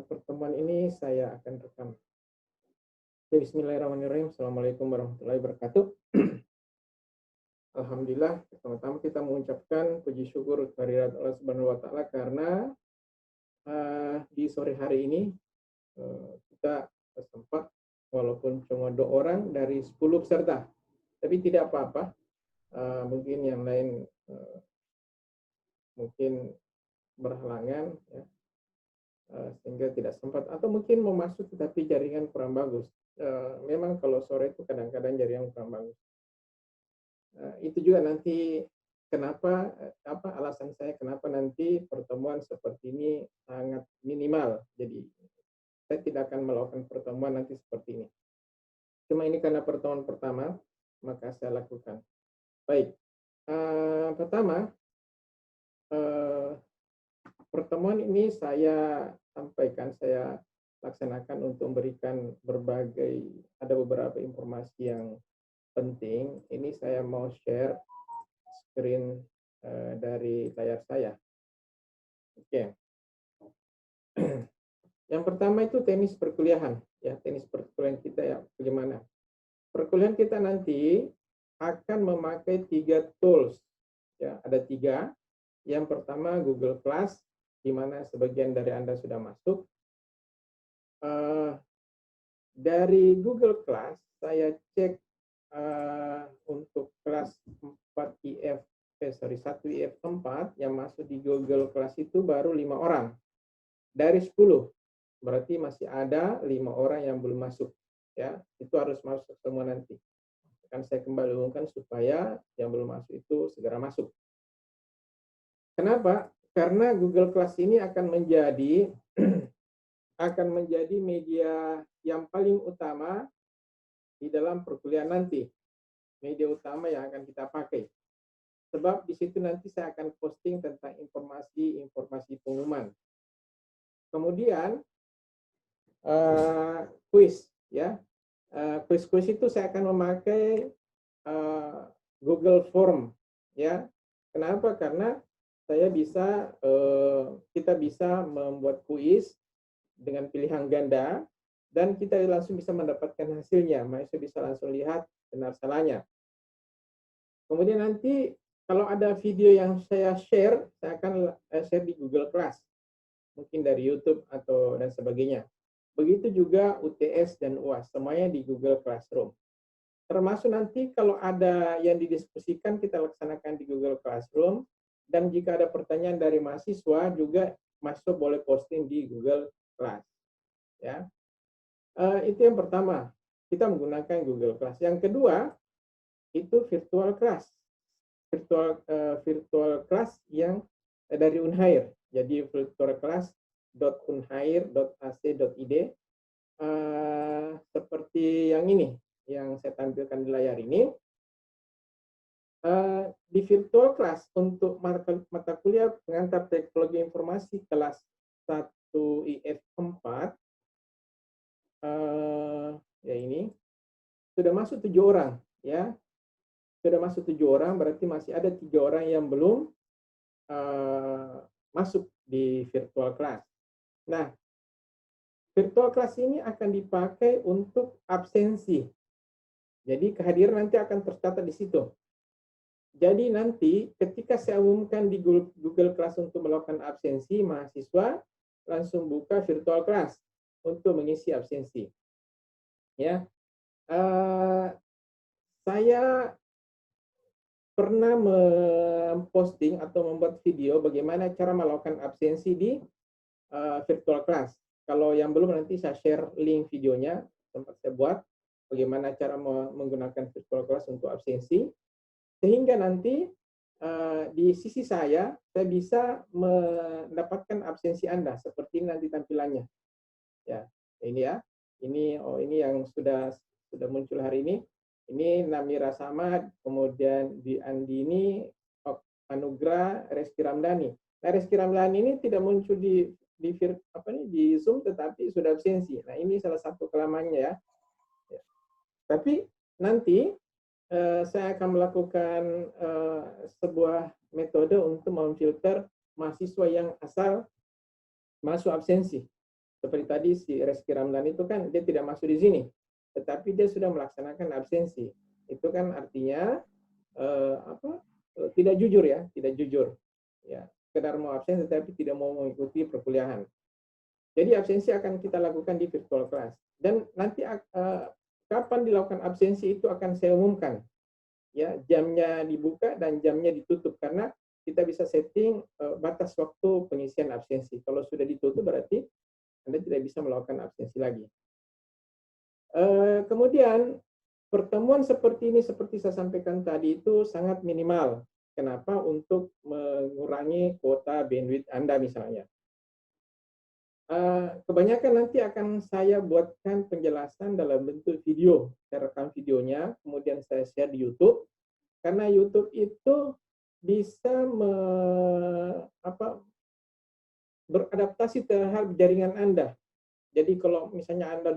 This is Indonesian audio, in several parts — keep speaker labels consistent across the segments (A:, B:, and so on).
A: Pertemuan ini saya akan rekam. Oke, bismillahirrahmanirrahim. Assalamualaikum warahmatullahi wabarakatuh. Alhamdulillah, pertama-tama kita mengucapkan puji syukur kehadirat Allah Subhanahu wa taala karena di sore hari ini kita sempat walaupun cuma 2 orang dari 10 peserta, tapi tidak apa-apa. Mungkin yang lain mungkin berhalangan ya, sehingga tidak sempat atau mungkin mau masuk tetapi jaringan kurang bagus. Memang kalau sore itu kadang-kadang jaringan kurang bagus. Itu juga nanti kenapa apa alasan saya kenapa nanti pertemuan seperti ini sangat minimal. Jadi saya tidak akan melakukan pertemuan nanti seperti ini. Cuma ini karena pertemuan pertama, maka saya lakukan. Baik, pertama pertemuan ini saya sampaikan, saya laksanakan untuk memberikan ada beberapa informasi yang penting. Ini saya mau share screen dari layar saya. Oke. Yang pertama itu teknis perkuliahan, ya teknis perkuliahan kita ya bagaimana. Perkuliahan kita nanti akan memakai 3 tools, ya ada 3. Yang pertama Google Class, di mana sebagian dari Anda sudah masuk. Dari Google Class saya cek untuk kelas 1 IF 4 yang masuk di Google Class itu baru 5 orang dari 10. Berarti masih ada 5 orang yang belum masuk. Ya, itu harus masuk semua nanti. Akan saya kembali umumkan supaya yang belum masuk itu segera masuk. Kenapa? Karena Google Class ini akan menjadi media yang paling utama di dalam perkuliahan nanti. Media utama yang akan kita pakai. Sebab di situ nanti saya akan posting tentang informasi pengumuman. Kemudian quiz, ya. Quiz itu saya akan memakai Google Form, ya. Kenapa? Karena kita bisa membuat kuis dengan pilihan ganda dan kita langsung bisa mendapatkan hasilnya. Mahasiswa bisa langsung lihat benar salahnya. Kemudian nanti kalau ada video yang saya share, saya akan share di Google Class, mungkin dari YouTube dan sebagainya. Begitu juga UTS dan UAS, semuanya di Google Classroom. Termasuk nanti kalau ada yang didiskusikan, kita laksanakan di Google Classroom. Dan jika ada pertanyaan dari mahasiswa, juga mahasiswa boleh posting di Google Class. Ya, itu yang pertama, kita menggunakan Google Class. Yang kedua, itu virtual class. Virtual class yang dari Unhair. Jadi virtualclass.unhair.ac.id seperti yang ini, yang saya tampilkan di layar ini. Di virtual class untuk mata kuliah pengantar teknologi informasi kelas 1 IF 4, ya ini sudah masuk 7 orang, ya. Sudah masuk 7 orang, berarti masih ada 3 orang yang belum masuk di virtual class. Nah, virtual class ini akan dipakai untuk absensi. Jadi kehadiran nanti akan tercatat di situ. Jadi nanti ketika saya umumkan di Google Class untuk melakukan absensi, mahasiswa langsung buka virtual class untuk mengisi absensi. Ya, saya pernah memposting atau membuat video bagaimana cara melakukan absensi di virtual class. Kalau yang belum nanti saya share link videonya, sempat saya buat bagaimana cara menggunakan virtual class untuk absensi. Sehingga nanti di sisi saya bisa mendapatkan absensi Anda seperti ini nanti tampilannya. Ya, ini ya. Ini yang sudah muncul hari ini. Ini Namira Samad, kemudian di Andini, Anugrah, Reski Ramdhani. Nah, Reski Ramdhani ini tidak muncul di Zoom tetapi sudah absensi. Nah, ini salah satu kelemahannya ya. Tapi nanti saya akan melakukan sebuah metode untuk memfilter mahasiswa yang asal masuk absensi. seperti tadi si Reski Ramdan itu kan dia tidak masuk di sini, tetapi dia sudah melaksanakan absensi. Itu kan artinya tidak jujur ya, tidak jujur. Ya, sekedar mau absen tetapi tidak mau mengikuti perkuliahan. Jadi absensi akan kita lakukan di virtual class. Dan nanti kapan dilakukan absensi itu akan saya umumkan. Ya, jamnya dibuka dan jamnya ditutup karena kita bisa setting batas waktu pengisian absensi. Kalau sudah ditutup berarti Anda tidak bisa melakukan absensi lagi. Kemudian pertemuan seperti ini, seperti saya sampaikan tadi, itu sangat minimal. Kenapa? Untuk mengurangi kuota bandwidth Anda misalnya. Kebanyakan nanti akan saya buatkan penjelasan dalam bentuk video. Saya rekam videonya, kemudian saya share di YouTube. Karena YouTube itu bisa beradaptasi terhadap jaringan Anda. Jadi kalau misalnya Anda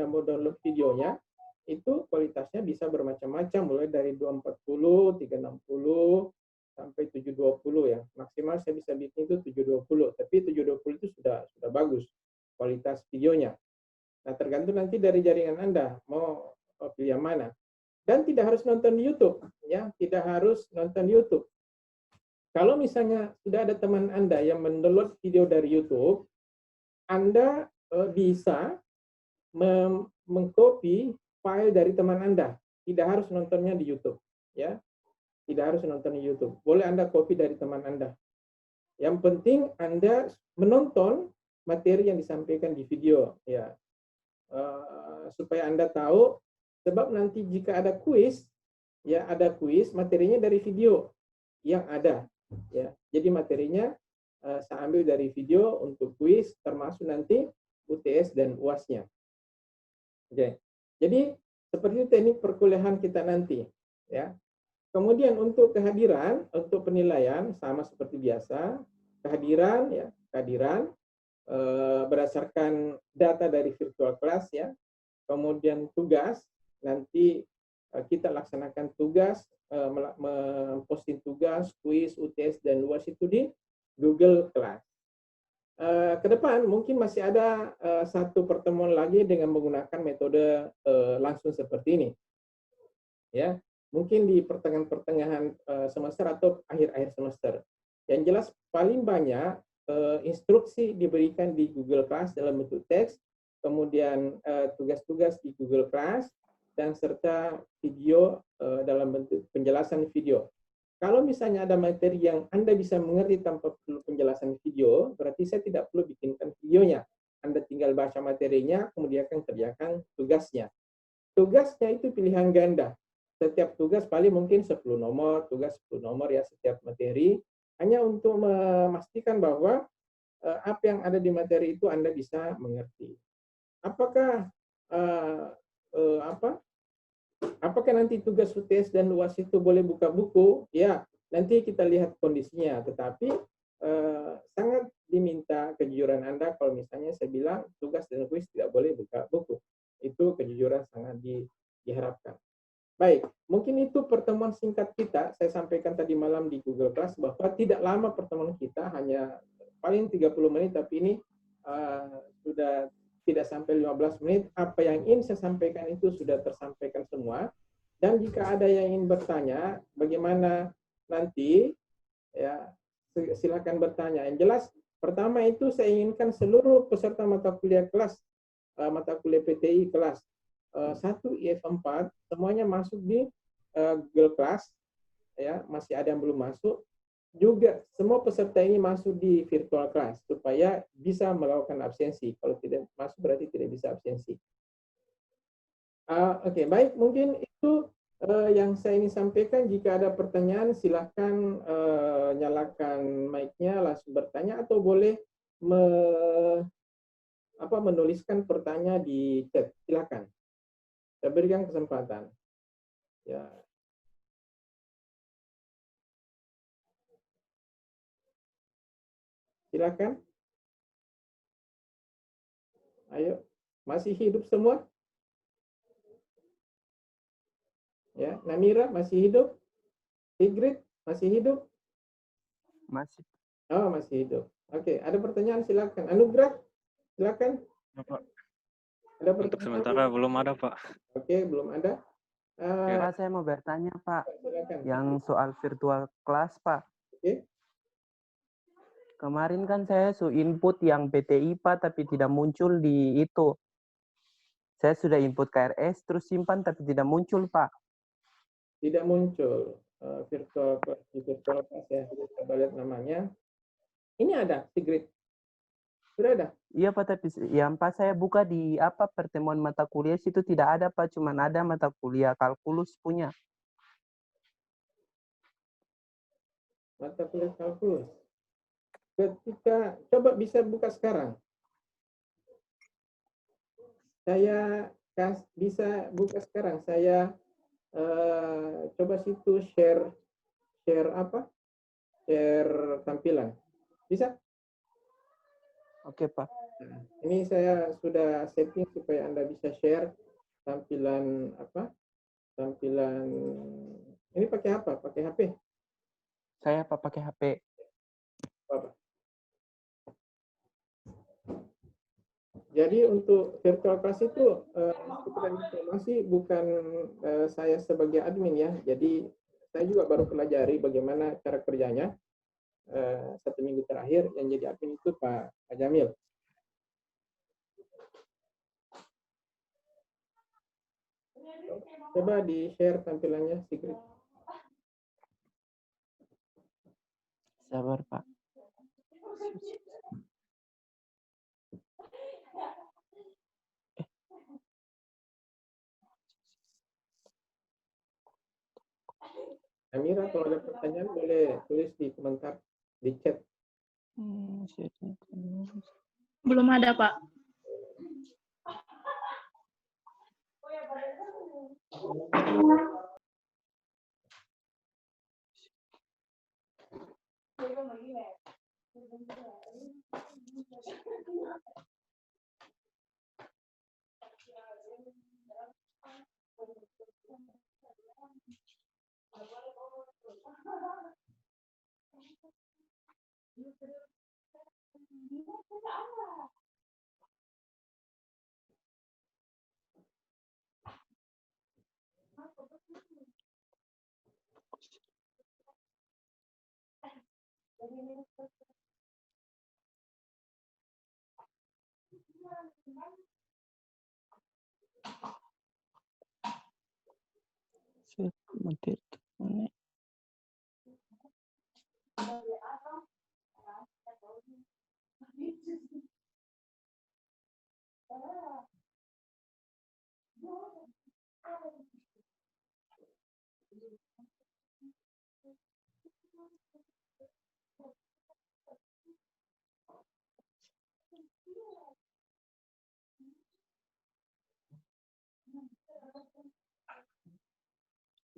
A: mau download videonya, itu kualitasnya bisa bermacam-macam, mulai dari 240, 360, sampai 720 ya. Maksimal saya bisa bikin itu 720, tapi 720 itu sudah bagus kualitas videonya. Nah, tergantung nanti dari jaringan Anda mau pilih yang mana. Dan tidak harus nonton di YouTube, ya, tidak harus nonton di YouTube. Kalau misalnya sudah ada teman Anda yang mendownload video dari YouTube, Anda bisa mengcopy file dari teman Anda. Tidak harus nontonnya di YouTube, ya. Tidak harus nonton di YouTube. Boleh Anda copy dari teman Anda. Yang penting Anda menonton materi yang disampaikan di video, ya. Supaya Anda tahu, sebab nanti jika ada kuis, ya, ada kuis, materinya dari video yang ada, ya. Jadi materinya saya ambil dari video untuk kuis, termasuk nanti UTS dan UAS-nya. Oke. Jadi seperti itu teknik perkuliahan kita nanti, ya. Kemudian untuk kehadiran, untuk penilaian sama seperti biasa, kehadiran ya, kehadiran berdasarkan data dari virtual class ya. Kemudian tugas, nanti kita laksanakan tugas, memposting tugas, kuis, UTS dan UAS itu di Google Class. Ke depan mungkin masih ada satu pertemuan lagi dengan menggunakan metode langsung seperti ini. Ya, mungkin di pertengahan semester atau akhir-akhir semester. Yang jelas paling banyak instruksi diberikan di Google Class dalam bentuk teks, kemudian tugas-tugas di Google Class, dan serta video dalam bentuk penjelasan video. Kalau misalnya ada materi yang Anda bisa mengerti tanpa perlu penjelasan video, berarti saya tidak perlu bikinkan videonya. Anda tinggal baca materinya, kemudian akan kerjakan tugasnya. Tugasnya itu pilihan ganda. Setiap tugas paling mungkin 10 nomor, tugas 10 nomor ya setiap materi, hanya untuk memastikan bahwa apa yang ada di materi itu Anda bisa mengerti. Apakah apakah nanti tugas UTS dan UAS itu boleh buka buku? Ya, nanti kita lihat kondisinya, tetapi sangat diminta kejujuran Anda kalau misalnya saya bilang tugas dan kuis tidak boleh buka buku. Itu kejujuran sangat diharapkan. Baik, mungkin itu pertemuan singkat kita. Saya sampaikan tadi malam di Google Class bahwa tidak lama pertemuan kita, hanya paling 30 menit, tapi ini sudah tidak sampai 15 menit. Apa yang ingin saya sampaikan itu sudah tersampaikan semua. Dan jika ada yang ingin bertanya, bagaimana nanti, ya silakan bertanya. Yang jelas, pertama itu saya inginkan seluruh peserta mata kuliah kelas, mata kuliah PTI kelas 1 IF4 semuanya masuk di Google Class, ya, masih ada yang belum masuk. Juga semua peserta ini masuk di virtual class supaya bisa melakukan absensi. Kalau tidak masuk berarti tidak bisa absensi. Oke, baik, mungkin itu yang saya ingin sampaikan. Jika ada pertanyaan silahkan nyalakan mic-nya, langsung bertanya, atau boleh menuliskan pertanyaan di chat. Silakan. Saya berikan kesempatan. Ya. Silakan. Ayo. Masih hidup semua? Ya, Namira masih hidup? Sigrid masih hidup?
B: Masih.
A: Oh, masih hidup. Oke, ada pertanyaan silakan. Anugrah, Silakan.
B: Ya, Pak.
A: Ada
B: Untuk
A: pertanyaan?
B: sementara belum ada, Pak.
A: Oke, belum ada.
B: Ya.
C: Pak, saya mau bertanya, Pak.
A: Silakan.
C: Yang soal virtual class, Pak.
A: Oke.
C: Kemarin kan saya input yang PTI, Pak, tapi tidak muncul di itu. Saya sudah input KRS, terus simpan, tapi tidak muncul, Pak.
A: Tidak muncul virtual class ya. Coba lihat namanya. Ini ada, Sigrid. Sudah ada?
C: Iya, Pak, tapi yang pas saya buka di pertemuan mata kuliah situ tidak ada, Pak. Cuman ada mata kuliah kalkulus punya.
A: Mata kuliah kalkulus. Ketika, coba bisa buka sekarang. Saya bisa buka sekarang. Saya coba situ share tampilan. Bisa?
C: Oke, Pak.
A: Nah, ini saya sudah setting supaya Anda bisa share tampilan tampilan ini pakai apa? Pakai HP?
C: Saya pakai HP.
A: Apa? Jadi untuk virtual class itu sekedar informasi, bukan saya sebagai admin ya. Jadi saya juga baru pelajari bagaimana cara kerjanya. 1 minggu terakhir yang jadi admin itu Pak Jamil. Coba di-share tampilannya, Sigrid.
C: Sabar, Pak.
A: Amira, kalau ada pertanyaan boleh tulis di komentar, di chat.
D: Belum ada, Pak.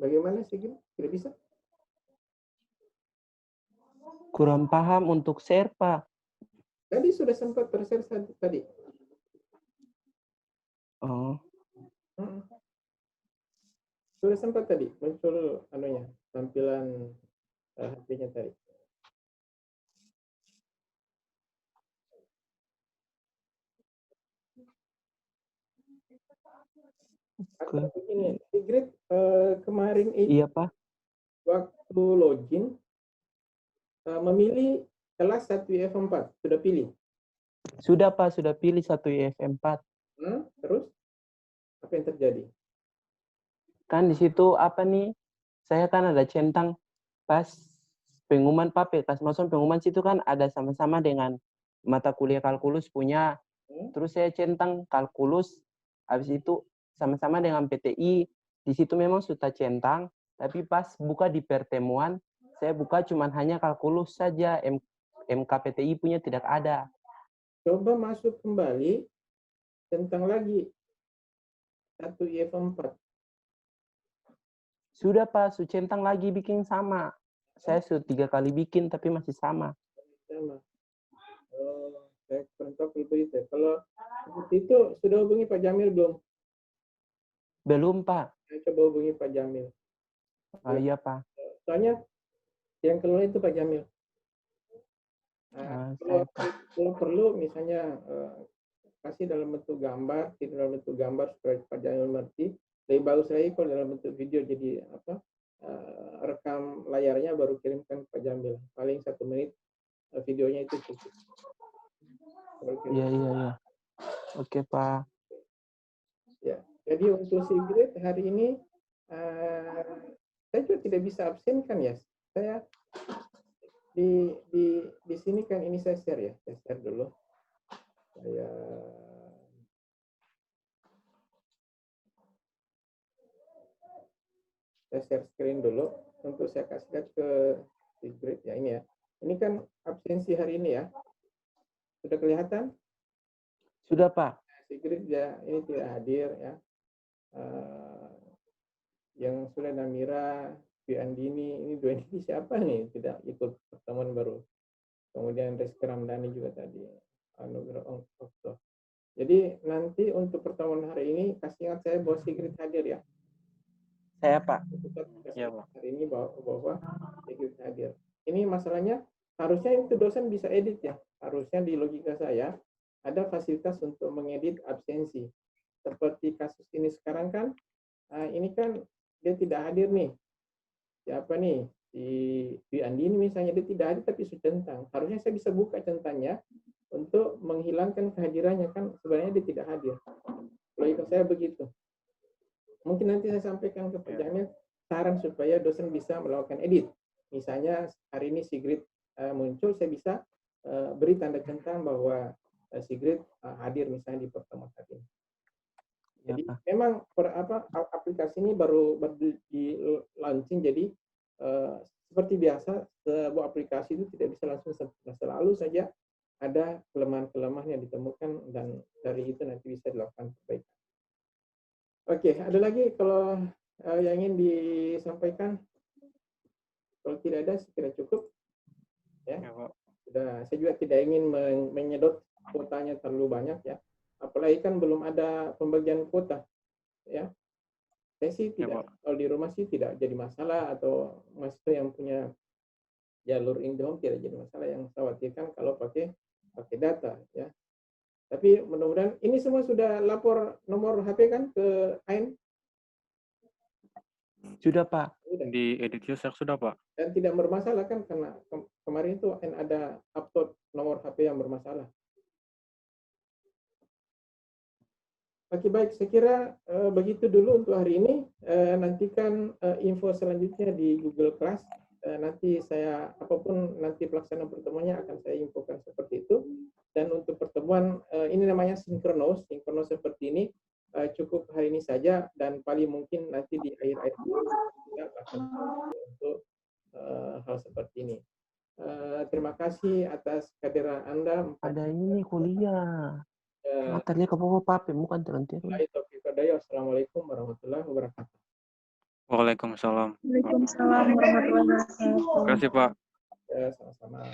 A: Bagaimana Sigrid? Tidak bisa?
C: Kurang paham untuk share, Pak.
A: Tadi sudah sempat ter-share tadi.
C: Oh.
A: Sudah sempat tadi muncul tampilan HP-nya tadi. Atau begini, Sigrid, kemarin itu
C: Iya, Pak.
A: waktu login memilih kelas 1IF4, sudah pilih?
C: Sudah, Pak, sudah pilih 1IF4.
A: Terus apa yang terjadi?
C: Kan di situ saya kan ada centang pas pengumuman pas masuk pengumuman situ kan ada sama-sama dengan mata kuliah kalkulus punya. Terus saya centang kalkulus, habis itu sama-sama dengan PTI. Di situ memang sudah centang, tapi pas buka di pertemuan, saya buka cuman hanya kalkulus saja, MKPTI punya tidak ada.
A: Coba masuk kembali, centang lagi 1IF4.
C: Sudah, Pak, centang lagi bikin sama. Saya sudah 3 kali bikin, tapi masih sama.
A: Sama. Saya perintah itu. Kalau itu sudah hubungi Pak Jamil belum?
C: Belum, Pak.
A: Saya coba hubungi Pak Jamil.
C: Oh, iya, Pak.
A: Soalnya yang keluar itu Pak Jamil. Kalau perlu misalnya kasih dalam bentuk gambar, tidak dalam bentuk gambar supaya Pak Jamil mengerti. Lebih bagus lagi kalau dalam bentuk video, jadi rekam layarnya baru kirimkan ke Pak Jamil. Paling 1 menit videonya itu cukup.
C: Iya. Oke, Pak.
A: Ya, jadi untuk Sigrid hari ini saya juga tidak bisa absenkan ya. Saya di sini kan ini saya share ya. Saya share dulu. Saya share screen dulu untuk saya kasih lihat ke Sigrid ya, ini ya. Ini kan absensi hari ini ya. Sudah kelihatan?
C: Sudah, Pak.
A: Sigrid ya ini tidak hadir ya. Yang sudah Namira, Dwi Andini, ini Dwi Andini siapa nih? Tidak ikut pertemuan baru. Kemudian Rizky Ramdhani juga tadi. Anugerah Okto. Jadi nanti untuk pertemuan hari ini kasih ingat saya bahwa Sigrid hadir ya.
C: Saya, Pak.
B: Iya, Pak.
A: Hari ini bahwa Sigrid hadir. Ini masalahnya harusnya itu dosen bisa edit ya. Harusnya di logika saya ada fasilitas untuk mengedit absensi. Seperti kasus ini sekarang kan, ini kan dia tidak hadir nih. Siapa nih? Di Andini misalnya dia tidak hadir tapi centang. Harusnya saya bisa buka centangnya untuk menghilangkan kehadirannya, kan sebenarnya dia tidak hadir. Logika saya begitu. Mungkin nanti saya sampaikan ke Pak Jamil saran supaya dosen bisa melakukan edit. Misalnya hari ini Sigrid muncul, saya bisa beri tanda centang bahwa Sigrid hadir misalnya di pertemuan hari ini. Jadi memang aplikasi ini baru di launching, jadi seperti biasa sebuah aplikasi itu tidak bisa langsung sempurna, selalu saja ada kelemahan-kelemahan yang ditemukan dan dari itu nanti bisa dilakukan perbaikan. Oke, ada lagi kalau yang ingin disampaikan? Kalau tidak ada, saya kira cukup. Ya, sudah. Saya juga tidak ingin menyedot kuotanya terlalu banyak ya. Apalagi kan belum ada pembagian kuota. Ya, saya sih tidak. Kalau di rumah sih tidak jadi masalah, atau mahasiswa yang punya jalur IndiHome tidak jadi masalah. Yang saya khawatirkan kalau pakai data ya. Tapi mudah-mudahan ini semua sudah lapor nomor HP kan ke AIN?
C: Sudah, Pak.
B: Di edit user sudah, Pak.
A: Dan tidak bermasalah kan, karena kemarin itu AIN ada upload nomor HP yang bermasalah. Oke, baik, saya kira begitu dulu untuk hari ini. Nantikan info selanjutnya di Google Class. Nanti saya, apapun nanti pelaksanaan pertemuannya akan saya infokan seperti itu. Dan untuk pertemuan ini namanya sinkronos seperti ini, cukup hari ini saja, dan paling mungkin nanti di akhir-akhir kita akan untuk hal seperti ini. Terima kasih atas kehadiran Anda.
C: Ada ini kuliah. Materinya ke bawah pape, bukan terhenti.
A: Assalamualaikum warahmatullahi wabarakatuh.
B: Waalaikumsalam.
D: Waalaikumsalam warahmatullahi wabarakatuh.
B: Terima kasih, Pak.
A: Ya, sama-sama.